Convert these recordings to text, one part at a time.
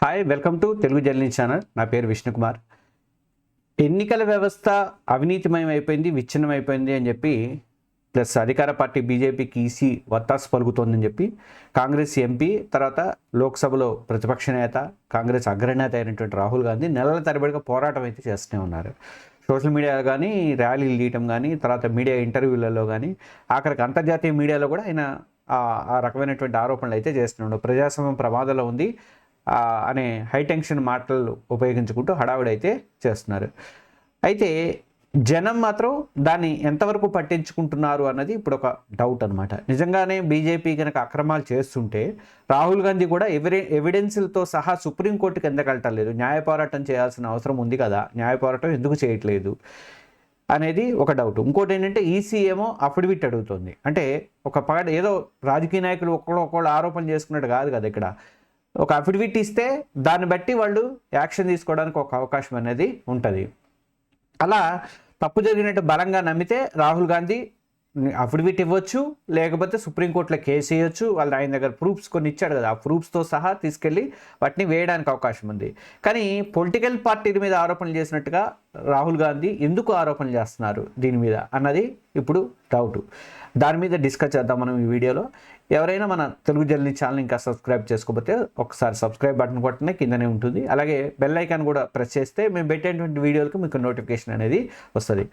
Hi welcome to Telugu journalist channel. నా పేరు విష్ణుకుమార్. ఎన్నికల వ్యవస్థ అవినీతిమయం అయిపోయింది, విచ్ఛిన్నం అయిపోయింది అని చెప్పి ప్లస్ అధికార పార్టీ బీజేపీకి ఈసీ వత్తాసు పలుకుతోందని చెప్పి కాంగ్రెస్ ఎంపీ తర్వాత లోక్సభలో ప్రతిపక్ష నేత కాంగ్రెస్ అగ్రనేత అయినటువంటి రాహుల్ గాంధీ నెలల తరబడిగా పోరాటం అయితే చేస్తూనే ఉన్నారు. సోషల్ మీడియాలో కానీ ర్యాలీలు తీయటం కానీ తర్వాత మీడియా ఇంటర్వ్యూలలో కానీ ఆఖరికి అంతర్జాతీయ మీడియాలో కూడా ఆయన ఆ రకమైనటువంటి ఆరోపణలు అయితే చేస్తున్నాడు. ప్రజాస్వామ్యం ప్రమాదంలో ఉంది అనే హైటెన్షన్ మాటలు ఉపయోగించుకుంటూ హడావుడైతే చేస్తున్నారు. అయితే జనం మాత్రం దాన్ని ఎంతవరకు పట్టించుకుంటున్నారు అన్నది ఇప్పుడు ఒక డౌట్ అనమాట. నిజంగానే బీజేపీ కనుక అక్రమాలు చేస్తుంటే రాహుల్ గాంధీ కూడా ఎవిడెన్స్లతో సహా సుప్రీంకోర్టుకి ఎందుకు వెళ్ళటలేదు? న్యాయ పోరాటం చేయాల్సిన అవసరం ఉంది కదా, న్యాయ పోరాటం ఎందుకు చేయట్లేదు అనేది ఒక డౌట్. ఇంకోటి ఏంటంటే ఈసీ ఏమో అఫిడవిట్ అడుగుతుంది. అంటే ఏదో రాజకీయ నాయకులు ఒకళ్ళు ఆరోపణ చేసుకున్నట్టు కాదు కదా. ఇక్కడ ఒక అఫిడవిట్ ఇస్తే దాన్ని బట్టి వాళ్ళు యాక్షన్ తీసుకోవడానికి ఒక అవకాశం అనేది ఉంటుంది. అలా తప్పు జరిగినట్టు బలంగా నమ్మితే రాహుల్ గాంధీ అఫిడవిట్ ఇవ్వచ్చు, లేకపోతే సుప్రీంకోర్టులో కేసు వేయొచ్చు. వాళ్ళు ఆయన దగ్గర ప్రూఫ్స్ కొన్ని ఇచ్చాడు కదా, ఆ ప్రూఫ్స్తో సహా తీసుకెళ్ళి వాటిని వేయడానికి అవకాశం ఉంది. కానీ పొలిటికల్ పార్టీల మీద ఆరోపణలు చేసినట్టుగా రాహుల్ గాంధీ ఎందుకు ఆరోపణలు చేస్తున్నారు దీని మీద అన్నది ఇప్పుడు డౌట్. దాని మీద డిస్కస్ చేద్దాం మనం ఈ వీడియోలో. ఎవరైనా మన తెలుగు జర్నలిస్ట్ ఛానల్ ఇంకా సబ్స్క్రైబ్ చేసుకోకపోతే ఒకసారి సబ్స్క్రైబ్ బటన్ కొట్టనే కిందనే ఉంటుంది. అలాగే బెల్ ఐకాన్ కూడా ప్రెస్ చేస్తే మేము పెట్టేటువంటి వీడియోలకు మీకు నోటిఫికేషన్ అనేది వస్తుంది.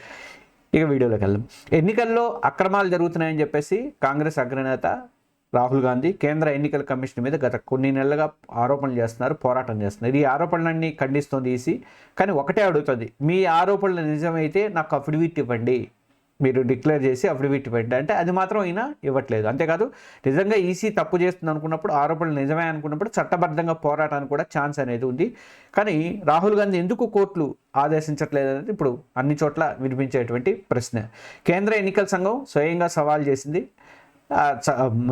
ఇక వీడియోలోకి వెళ్దాం. ఎన్నికల్లో అక్రమాలు జరుగుతున్నాయని చెప్పేసి కాంగ్రెస్ అగ్రనేత రాహుల్ గాంధీ కేంద్ర ఎన్నికల కమిషన్ మీద గత కొన్ని నెలలుగా ఆరోపణలు చేస్తున్నారు, పోరాటం చేస్తున్నారు. ఈ ఆరోపణలన్నీ ఖండిస్తోంది ఈసీ. కానీ ఒకటే అడుగుతుంది, మీ ఆరోపణలు నిజమైతే నాకు అఫిడవిట్ ఇవ్వండి, మీరు డిక్లేర్ చేసి అఫిడవిట్ ఇవ్వండి అంటే అది మాత్రం ఈయన ఇవ్వట్లేదు. అంతేకాదు నిజంగా ఈసీ తప్పు చేస్తుంది అనుకున్నప్పుడు, ఆరోపణలు నిజమే అనుకున్నప్పుడు చట్టబద్ధంగా పోరాటానికి కూడా ఛాన్స్ అనేది ఉంది. కానీ రాహుల్ గాంధీ ఎందుకు కోర్టులు ఆదేశించట్లేదు అనేది ఇప్పుడు అన్ని చోట్ల వినిపించేటువంటి ప్రశ్న. కేంద్ర ఎన్నికల సంఘం స్వయంగా సవాల్ చేసింది.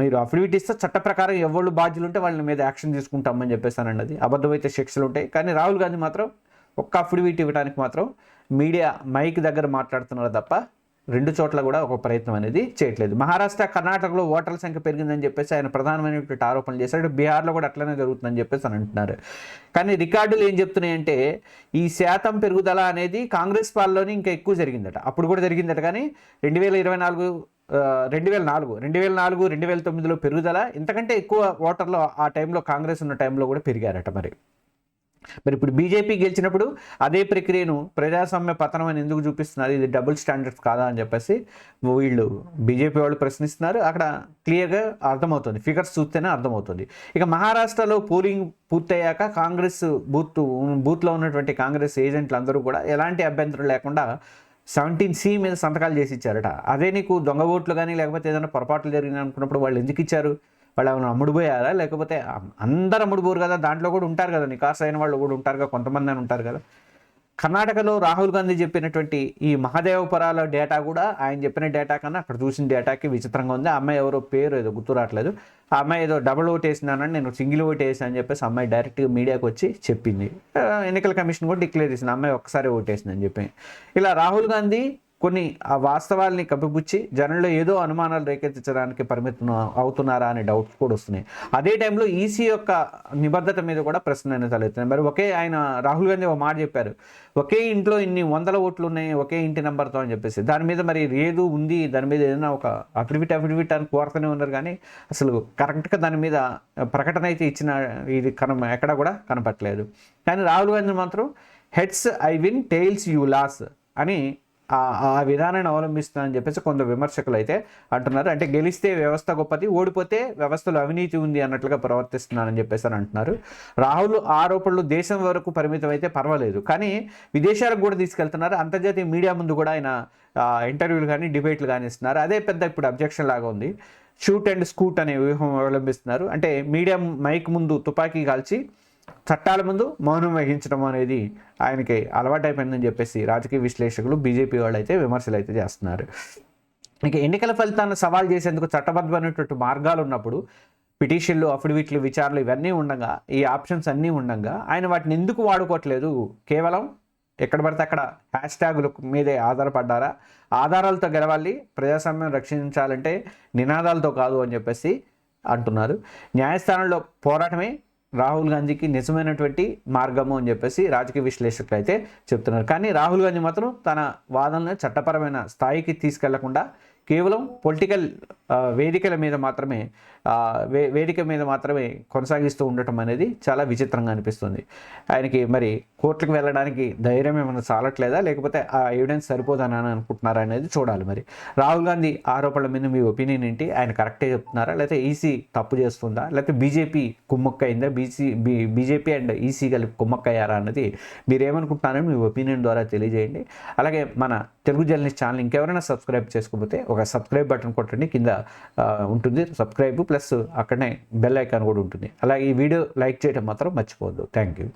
మీరు అఫిడవిట్ ఇస్తే చట్ట ప్రకారం ఎవరు బాధ్యులు ఉంటే వాళ్ళ మీద యాక్షన్ తీసుకుంటామని చెప్పేస్తానండి. అది అబద్ధమైతే శిక్షలు ఉంటాయి. కానీ రాహుల్ గాంధీ మాత్రం ఒక్క అఫిడవిట్ ఇవ్వడానికి మాత్రం మీడియా మైక్ దగ్గర మాట్లాడుతున్నారు తప్ప రెండు చోట్ల కూడా ఒక ప్రయత్నం అనేది చేయట్లేదు. మహారాష్ట్ర, కర్ణాటకలో ఓటర్ల సంఖ్య పెరిగిందని చెప్పేసి ఆయన ప్రధానమైనటువంటి ఆరోపణలు చేశాడు. బీహార్లో కూడా అట్లనే జరుగుతుందని చెప్పేసి అని అంటున్నారు. కానీ రికార్డులు ఏం చెప్తున్నాయంటే ఈ శాతం పెరుగుదల అనేది కాంగ్రెస్ పాలనలోనే ఇంకా ఎక్కువ జరిగిందట. అప్పుడు కూడా జరిగిందట. కానీ 2024, 2009లో పెరుగుదల ఇంతకంటే ఎక్కువ ఓటర్లు ఆ టైంలో కాంగ్రెస్ ఉన్న టైంలో కూడా పెరిగారట. మరి ఇప్పుడు బీజేపీ గెలిచినప్పుడు అదే ప్రక్రియను ప్రజాస్వామ్య పతనం అని ఎందుకు చూపిస్తున్నారు? ఇది డబుల్ స్టాండర్డ్స్ కాదా అని చెప్పేసి వీళ్ళు బీజేపీ వాళ్ళు ప్రశ్నిస్తున్నారు. అక్కడ క్లియర్గా అర్థమవుతుంది, ఫిగర్స్ చూస్తేనే అర్థమవుతుంది. ఇక మహారాష్ట్రలో పోలింగ్ పూర్తయ్యాక కాంగ్రెస్ బూత్లో ఉన్నటువంటి కాంగ్రెస్ ఏజెంట్లు అందరూ కూడా ఎలాంటి అభ్యంతరం లేకుండా 17C మీద సంతకాలు చేసి ఇచ్చారట. అదే నీకు దొంగ ఓట్లు కానీ లేకపోతే ఏదైనా పొరపాట్లు జరిగినాయి అనుకున్నప్పుడు వాళ్ళు ఎందుకు ఇచ్చారు? వాళ్ళు ఏమైనా అమ్ముడుపోయారా? లేకపోతే అందరు అమ్ముడుపోరు కదా, దాంట్లో కూడా ఉంటారు కదా, నికాస్ అయిన వాళ్ళు కూడా ఉంటారు కదా, కొంతమంది అని ఉంటారు కదా. కర్ణాటకలో రాహుల్ గాంధీ చెప్పినటువంటి ఈ మహదేవపురాల డేటా కూడా ఆయన చెప్పిన డేటా కన్నా అక్కడ చూసిన డేటాకి విచిత్రంగా ఉంది. ఆ అమ్మాయి ఎవరో పేరు ఏదో గుర్తు రావట్లేదు. ఆ అమ్మాయి ఏదో డబుల్ ఓట్ వేసినానని, నేను సింగిల్ ఓట్ వేసాను అని చెప్పేసి అమ్మాయి డైరెక్ట్గా మీడియాకి వచ్చి చెప్పింది. ఎన్నికల కమిషన్ కూడా డిక్లేర్ చేసింది అమ్మాయి ఒక్కసారి ఓటేసిందని చెప్పి. ఇలా రాహుల్ గాంధీ కొన్ని ఆ వాస్తవాల్ని కప్పిపుచ్చి జనంలో ఏదో అనుమానాలు రేకెత్తించడానికి పరిమితం అవుతున్నారా అనే డౌట్స్ కూడా వస్తున్నాయి. అదే టైంలో ఈసీ యొక్క నిబద్ధత మీద కూడా ప్రశ్న అనేది తలెత్తుంది. మరి ఆయన రాహుల్ గాంధీ ఒక మాట చెప్పారు, ఒకే ఇంట్లో ఇన్ని 100 ఓట్లు ఉన్నాయి ఒకే ఇంటి నెంబర్తో అని చెప్పేసి. దాని మీద మరి ఏదో ఉంది, దాని మీద ఏదైనా ఒక అఫిడవిట్ అని కోరుతూనే ఉన్నారు. కానీ అసలు కరెక్ట్గా దాని మీద ప్రకటన అయితే ఇచ్చిన ఇది ఎక్కడ కూడా కనపట్లేదు. కానీ రాహుల్ గాంధీ మాత్రం heads I win, tails you lose అని ఆ విధానాన్ని అవలంబిస్తుందని చెప్పేసి కొందరు విమర్శకులు అయితే అంటున్నారు. అంటే గెలిస్తే వ్యవస్థ గొప్పది, ఓడిపోతే వ్యవస్థలో అవినీతి ఉంది అన్నట్లుగా ప్రవర్తిస్తున్నానని చెప్పేసి అని అంటున్నారు. రాహుల్ ఆరోపణలు దేశం వరకు పరిమితం అయితే పర్వాలేదు, కానీ విదేశాలకు కూడా తీసుకెళ్తున్నారు. అంతర్జాతీయ మీడియా ముందు కూడా ఆయన ఇంటర్వ్యూలు కానీ డిబేట్లు కానీ ఇస్తున్నారు. అదే పెద్ద ఇప్పుడు అబ్జెక్షన్ లాగా ఉంది. షూట్ అండ్ స్కూట్ అనే వ్యూహం అవలంబిస్తున్నారు. అంటే మీడియా మైక్ ముందు తుపాకీ కాల్చి చట్టాల ముందు మౌనం వహించడం అనేది ఆయనకి అలవాటైపోయిందని చెప్పేసి రాజకీయ విశ్లేషకులు, బీజేపీ వాళ్ళు అయితే విమర్శలు అయితే చేస్తున్నారు. ఇక ఎన్నికల ఫలితాలను సవాల్ చేసేందుకు చట్టబద్ధమైనటువంటి మార్గాలు ఉన్నప్పుడు పిటిషన్లు, అఫిడవిట్లు, విచారణలు ఇవన్నీ ఉండగా, ఈ ఆప్షన్స్ అన్నీ ఉండగా ఆయన వాటిని ఎందుకు వాడుకోవట్లేదు? కేవలం ఎక్కడ పడితే అక్కడ హ్యాష్ ట్యాగుల మీదే ఆధారపడ్డారా? ఆధారాలతో గెలవాలి, ప్రజాస్వామ్యం రక్షించాలంటే నినాదాలతో కాదు అని చెప్పేసి అంటున్నారు. న్యాయస్థానంలో పోరాటమే రాహుల్ గాంధీకి నిజమైనటువంటి మార్గము అని చెప్పేసి రాజకీయ విశ్లేషకులు అయితే చెప్తున్నారు. కానీ రాహుల్ గాంధీ మాత్రం తన వాదనను చట్టపరమైన స్థాయికి తీసుకెళ్లకుండా కేవలం పొలిటికల్ వేదికల మీద మాత్రమే వేదిక మీద మాత్రమే కొనసాగిస్తూ ఉండటం అనేది చాలా విచిత్రంగా అనిపిస్తుంది. ఆయనకి మరి కోర్టుకు వెళ్ళడానికి ధైర్యం ఏమైనా చాలట్లేదా, లేకపోతే ఆ ఎవిడెన్స్ సరిపోదని అనుకుంటున్నారా అనేది చూడాలి. మరి రాహుల్ గాంధీ ఆరోపణల మీద మీ ఒపీనియన్ ఏంటి? ఆయన కరెక్టే చెప్తున్నారా, లేకపోతే ఈసీ తప్పు చేస్తుందా, లేకపోతే బీజేపీ కుమ్మక్కయిందా, బీజేపీ అండ్ ఈసీ కలిపి కుమ్మక్కయ్యారా అన్నది మీరేమనుకుంటున్నారని మీ ఒపీనియన్ ద్వారా తెలియజేయండి. అలాగే మన తెలుగు జర్నలిస్ట్ ఛానల్ ఇంకెవరైనా సబ్స్క్రైబ్ చేసుకోకపోతే ఒక సబ్స్క్రైబ్ బటన్ కొట్టండి, కింద ఉంటుంది సబ్స్క్రైబ్, ప్లస్ అక్కడనే బెల్ ఐకాన్ కూడా ఉంటుంది. అలాగే ఈ వీడియో లైక్ చేయడం మాత్రం మర్చిపోవద్దు. Thank you.